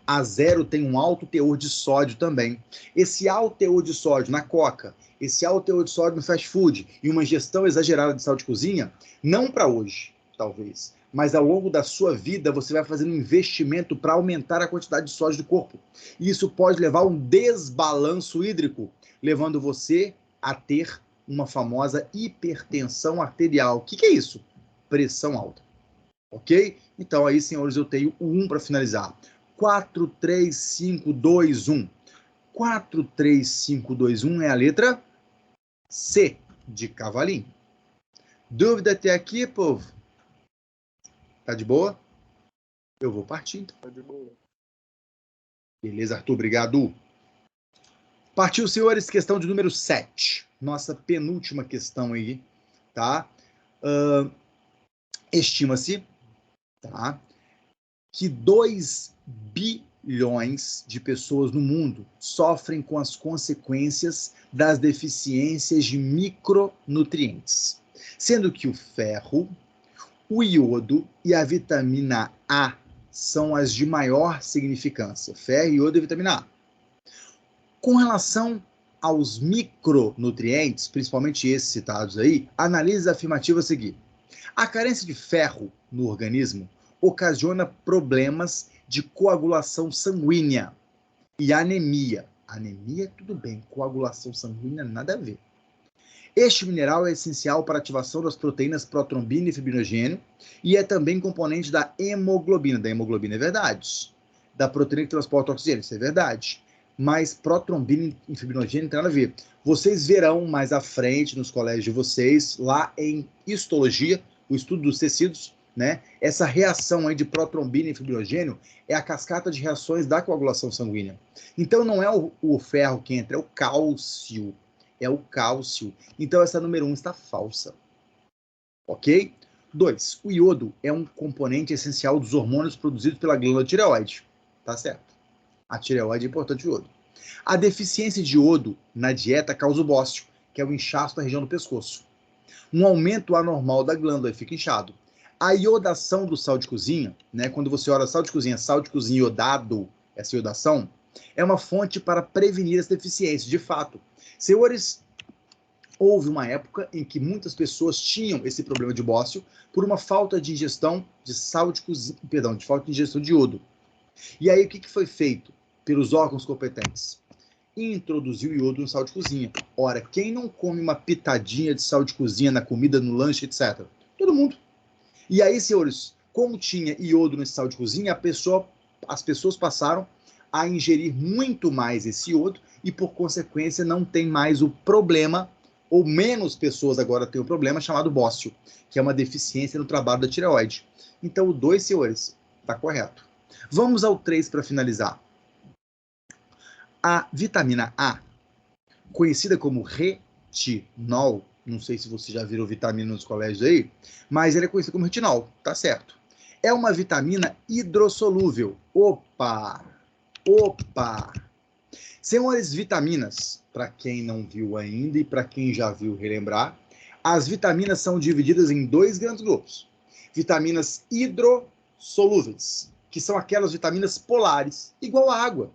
A zero tem um alto teor de sódio também. Esse alto teor de sódio na Coca, esse alto teor de sódio no fast food e uma ingestão exagerada de sal de cozinha, não para hoje, talvez, mas ao longo da sua vida você vai fazendo um investimento para aumentar a quantidade de sódio do corpo. E isso pode levar a um desbalanço hídrico, levando você a ter uma famosa hipertensão arterial. O que é isso? Pressão alta. Ok? Então aí, senhores, eu tenho o 1 para finalizar. 4, 3, 5, 2, 1. 4, 3, 5, 2, 1 é a letra C de cavalinho. Dúvida até aqui, povo? Tá de boa? Eu vou partir, então. Tá de boa. Beleza, Arthur, obrigado. Partiu, senhores, questão de número 7. Nossa penúltima questão aí, tá? Estima-se, tá, que 2 bilhões de pessoas no mundo sofrem com as consequências das deficiências de micronutrientes, sendo que o ferro, o iodo e a vitamina A são as de maior significância. Ferro, iodo e vitamina A. Com relação aos micronutrientes, principalmente esses citados aí, analise a afirmativa a seguir. A carência de ferro no organismo ocasiona problemas de coagulação sanguínea e anemia. Anemia, tudo bem, coagulação sanguínea, nada a ver. Este mineral é essencial para a ativação das proteínas protrombina e fibrinogênio e é também componente da hemoglobina. Da hemoglobina é verdade. Da proteína que transporta o oxigênio, isso é verdade. Mas protrombina e fibrinogênio não tem nada a ver. Vocês verão mais à frente nos colégios de vocês, lá em histologia, o estudo dos tecidos, né? Essa reação aí de protrombina e fibrinogênio é a cascata de reações da coagulação sanguínea. Então não é o ferro que entra, é o cálcio. É o cálcio. Então essa número 1 está falsa. Ok? 2. O iodo é um componente essencial dos hormônios produzidos pela glândula tireoide. Tá certo. A tireoide é importante o iodo. A deficiência de iodo na dieta causa o bócio, que é o inchaço na região do pescoço. Um aumento anormal da glândula e fica inchado. A iodação do sal de cozinha, né, quando você olha sal de cozinha iodado, essa iodação, é uma fonte para prevenir as deficiências, de fato. Senhores, houve uma época em que muitas pessoas tinham esse problema de bócio por uma falta de ingestão de sal de cozinha, perdão, de falta de ingestão de iodo. E aí o que foi feito pelos órgãos competentes? Introduziu iodo no sal de cozinha. Ora, quem não come uma pitadinha de sal de cozinha na comida, no lanche, etc? Todo mundo. E aí, senhores, como tinha iodo nesse sal de cozinha, as pessoas passaram a ingerir muito mais esse iodo e, por consequência, não tem mais o problema, ou menos pessoas agora têm o problema chamado bócio, que é uma deficiência no trabalho da tireoide. Então, o 2, senhores, está correto. Vamos ao 3 para finalizar. A vitamina A, conhecida como retinol, não sei se você já viram vitamina nos colégios aí, mas ela é conhecida como retinol, tá certo. É uma vitamina hidrossolúvel. Opa! Senhores, vitaminas, para quem não viu ainda e para quem já viu relembrar, as vitaminas são divididas em 2 grandes grupos. Vitaminas hidrossolúveis, que são aquelas vitaminas polares, igual à água.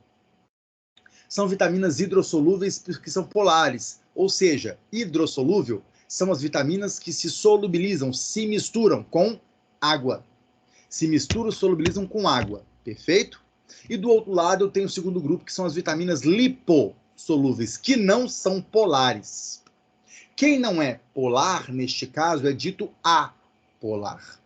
São vitaminas hidrossolúveis que são polares, ou seja, hidrossolúvel são as vitaminas que se solubilizam, se misturam com água. Se misturam, solubilizam com água, perfeito? E do outro lado eu tenho o segundo grupo, que são as vitaminas lipossolúveis, que não são polares. Quem não é polar, neste caso, é dito apolar.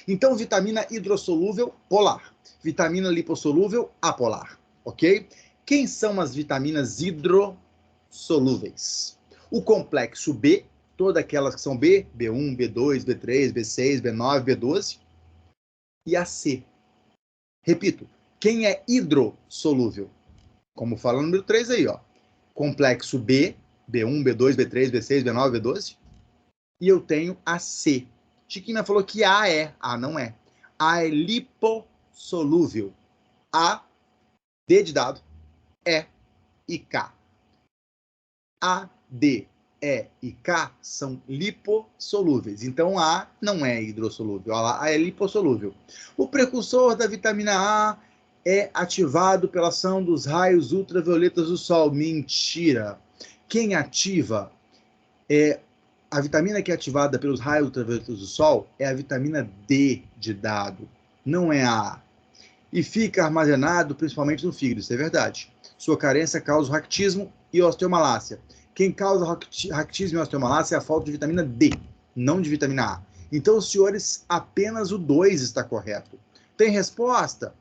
Então, vitamina hidrossolúvel, polar. Vitamina lipossolúvel, apolar. Ok? Quem são as vitaminas hidrossolúveis? O complexo B, todas aquelas que são B, B1, B2, B3, B6, B9, B12, e a C. Repito, quem é hidrossolúvel? Como fala no número 3 aí, ó. Complexo B, B1, B2, B3, B6, B9, B12. E eu tenho a C. Chiquinha falou que A é. A não é. A é lipossolúvel. A, D de dado, E e K. A, D, E e K são lipossolúveis. Então, A não é hidrossolúvel. A é lipossolúvel. O precursor da vitamina A é ativado pela ação dos raios ultravioletas do Sol. Mentira. Quem ativa a vitamina que é ativada pelos raios ultravioletas do Sol é a vitamina D de dado, não é a A. E fica armazenado principalmente no fígado, isso é verdade. Sua carência causa ractismo e osteomalácia. Quem causa ractismo e osteomalácia é a falta de vitamina D, não de vitamina A. Então, senhores, apenas o 2 está correto. Tem resposta?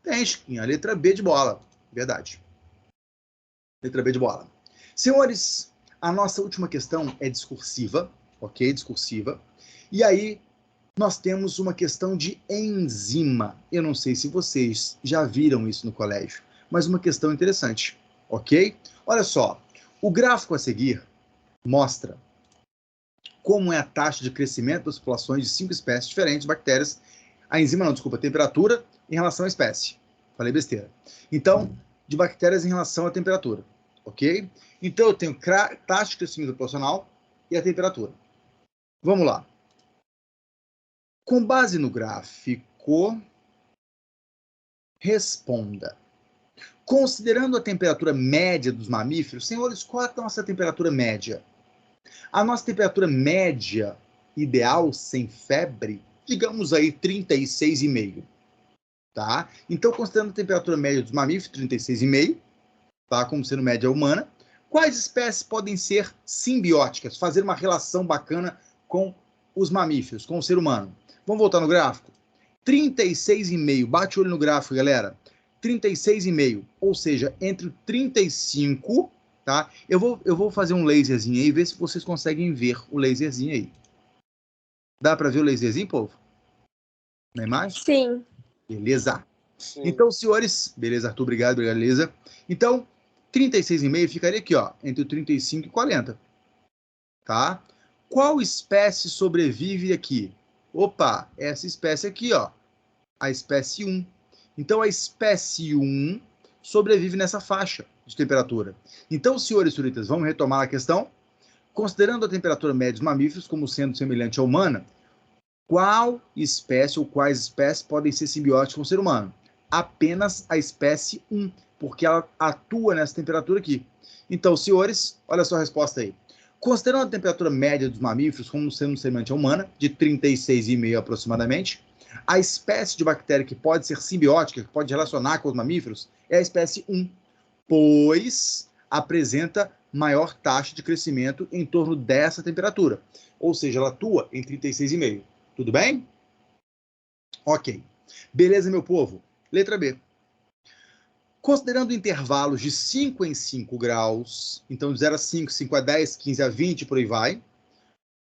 Tem, Chiquinha. Letra B de bola. Verdade. Letra B de bola. Senhores, a nossa última questão é discursiva, ok? Discursiva. E aí, nós temos uma questão de enzima. Eu não sei se vocês já viram isso no colégio, mas uma questão interessante, ok? Olha só, o gráfico a seguir mostra como é a taxa de crescimento das populações de 5 espécies diferentes de bactérias. A enzima não, desculpa, a temperatura em relação à espécie. Falei besteira. Então, de bactérias em relação à temperatura, ok? Então, eu tenho taxa de crescimento proporcional e a temperatura. Vamos lá. Com base no gráfico, responda. Considerando a temperatura média dos mamíferos, senhores, qual é a nossa temperatura média? A nossa temperatura média ideal, sem febre, digamos aí 36,5, tá? Então, considerando a temperatura média dos mamíferos, 36,5, tá? Como sendo média humana, quais espécies podem ser simbióticas, fazer uma relação bacana com os mamíferos, com o ser humano? Vamos voltar no gráfico? 36,5, bate o olho no gráfico, galera. 36,5, ou seja, entre o 35, tá? Eu vou fazer um laserzinho aí e ver se vocês conseguem ver o laserzinho aí. Dá para ver o laserzinho, povo? Na imagem? Sim. Beleza. Sim. Então, senhores, beleza, Arthur, obrigado, Lisa. Então, 36,5 ficaria aqui, ó, entre o 35 e 40, tá? Qual espécie sobrevive aqui? Opa, essa espécie aqui, ó, a espécie 1. Então, a espécie 1 sobrevive nessa faixa de temperatura. Então, senhores e senhoritas, vamos retomar a questão? Considerando a temperatura média dos mamíferos como sendo semelhante à humana, qual espécie ou quais espécies podem ser simbióticas com o ser humano? Apenas a espécie 1, porque ela atua nessa temperatura aqui. Então, senhores, olha só a resposta aí. Considerando a temperatura média dos mamíferos como sendo semelhante à humana, de 36,5 aproximadamente, a espécie de bactéria que pode ser simbiótica, que pode relacionar com os mamíferos, é a espécie 1, pois apresenta maior taxa de crescimento em torno dessa temperatura. Ou seja, ela atua em 36,5. Tudo bem? Ok. Beleza, meu povo? Letra B. Considerando intervalos de 5 em 5 graus, então de 0 a 5, 5 a 10, 15 a 20, por aí vai,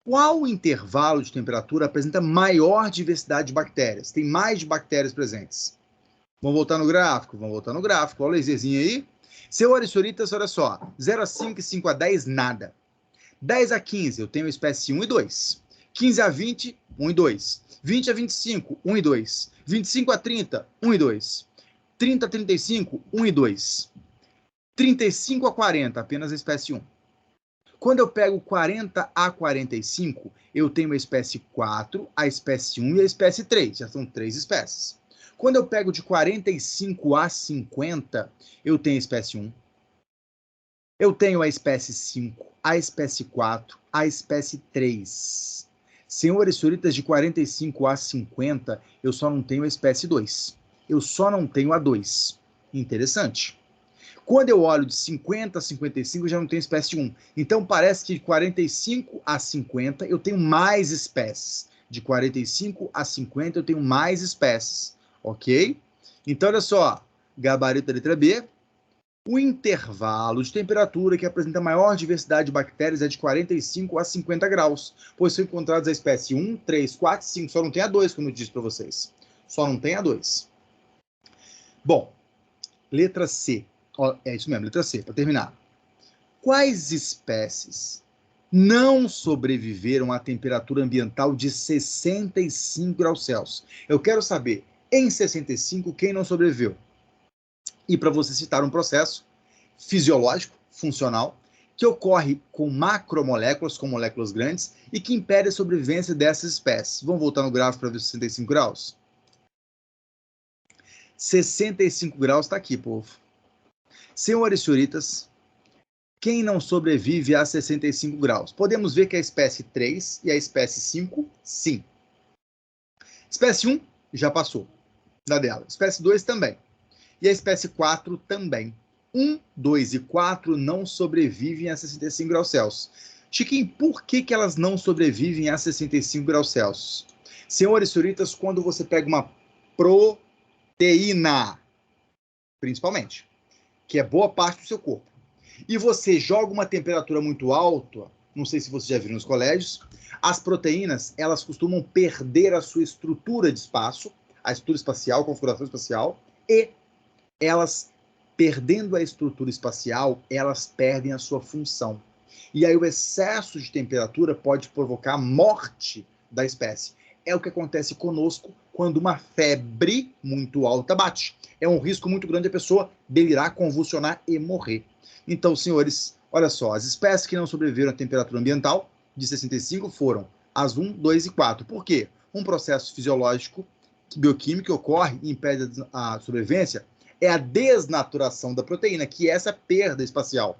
qual intervalo de temperatura apresenta maior diversidade de bactérias? Tem mais bactérias presentes. Vamos voltar no gráfico? Vamos voltar no gráfico. Olha o laserzinho aí. Senhores e senhoritas, olha só. 0 a 5 e 5 a 10, nada. 10 a 15, eu tenho a espécie 1 e 2. 15 a 20, 1 e 2. 20 a 25, 1 e 2. 25 a 30, 1 e 2. 30 a 35, 1 e 2. 35 a 40, apenas a espécie 1. Quando eu pego 40 a 45, eu tenho a espécie 4, a espécie 1 e a espécie 3. Já são 3 espécies. Quando eu pego de 45 a 50, eu tenho a espécie 1. Eu tenho a espécie 5, a espécie 4, a espécie 3. Senhores e senhoritas, de 45 a 50, eu só não tenho a espécie 2. Eu só não tenho a 2. Interessante. Quando eu olho de 50 a 55, eu já não tenho espécie 1. Então, parece que de 45 a 50, eu tenho mais espécies. De 45 a 50, eu tenho mais espécies. Ok? Então, olha só. Gabarito da letra B. O intervalo de temperatura que apresenta maior diversidade de bactérias é de 45 a 50 graus, pois são encontrados a espécie 1, 3, 4, 5. Só não tem a 2, como eu disse para vocês. Só não tem a 2. Bom, letra C. É isso mesmo, letra C, para terminar. Quais espécies não sobreviveram à temperatura ambiental de 65 graus Celsius? Eu quero saber, em 65, quem não sobreviveu? E para você citar um processo fisiológico, funcional, que ocorre com macromoléculas, com moléculas grandes, e que impede a sobrevivência dessas espécies. Vamos voltar no gráfico para ver 65 graus? 65 graus está aqui, povo. Senhores e senhoritas, quem não sobrevive a 65 graus? Podemos ver que a espécie 3 e a espécie 5, sim. Espécie 1 já passou da dela. Espécie 2 também. E a espécie 4 também. 1, 2 e 4 não sobrevivem a 65 graus Celsius. Chiquinho, por que elas não sobrevivem a 65 graus Celsius? Senhores e senhoritas, quando você pega uma proteína, principalmente, que é boa parte do seu corpo, e você joga uma temperatura muito alta, não sei se você já viu nos colégios, as proteínas, elas costumam perder a sua estrutura de espaço, a estrutura espacial, a configuração espacial, e elas, perdendo a estrutura espacial, elas perdem a sua função. E aí o excesso de temperatura pode provocar a morte da espécie. É o que acontece conosco quando uma febre muito alta bate. É um risco muito grande a pessoa delirar, convulsionar e morrer. Então, senhores, olha só, as espécies que não sobreviveram à temperatura ambiental de 65 foram as 1, 2 e 4. Por quê? Um processo fisiológico, bioquímico que ocorre e impede a sobrevivência é a desnaturação da proteína, que é essa perda espacial.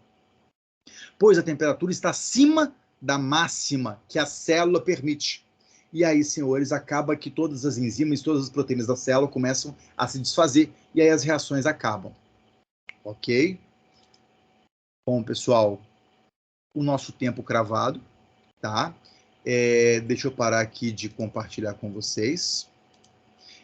Pois a temperatura está acima da máxima que a célula permite. E aí, senhores, acaba que todas as enzimas, todas as proteínas da célula começam a se desfazer e aí as reações acabam. Ok? Bom, pessoal, o nosso tempo cravado, tá? Deixa eu parar aqui de compartilhar com vocês.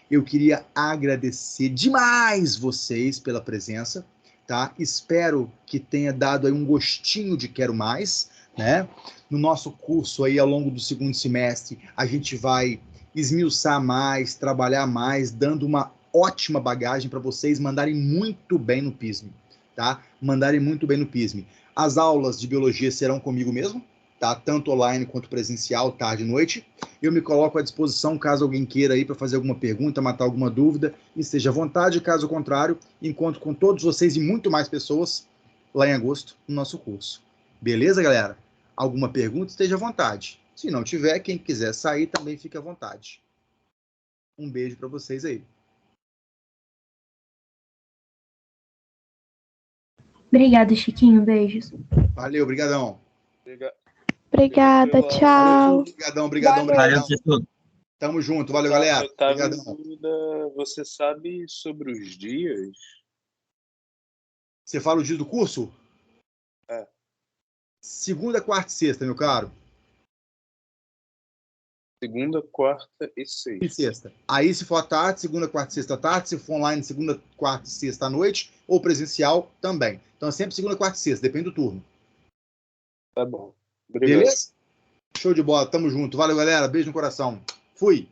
Eu queria agradecer demais vocês pela presença, tá? Espero que tenha dado aí um gostinho de quero mais, né? No nosso curso aí, ao longo do segundo semestre, a gente vai esmiuçar mais, trabalhar mais, dando uma ótima bagagem para vocês mandarem muito bem no PISM, tá? Mandarem muito bem no PISM. As aulas de biologia serão comigo mesmo, tá? Tanto online quanto presencial, tarde e noite. Eu me coloco à disposição caso alguém queira aí para fazer alguma pergunta, matar alguma dúvida, e esteja à vontade. Caso contrário, encontro com todos vocês e muito mais pessoas lá em agosto no nosso curso. Beleza, galera? Alguma pergunta, esteja à vontade. Se não tiver, quem quiser sair também fica à vontade. Um beijo para vocês aí. Obrigada, Chiquinho. Beijos. Valeu, brigadão. Obrigada, tchau. Brigadão. Valeu, pessoal. Tamo junto, valeu, galera. Eu tava em Brigadão. dúvida, você sabe sobre os dias? Você fala o dia do curso? É. Segunda, quarta e sexta, meu caro. Segunda, quarta e sexta. E sexta. Aí, se for à tarde, segunda, quarta e sexta à tarde. Se for online, segunda, quarta e sexta à noite. Ou presencial, também. Então, é sempre segunda, quarta e sexta. Depende do turno. Tá bom. Obrigado. Beleza? Show de bola. Tamo junto. Valeu, galera. Beijo no coração. Fui.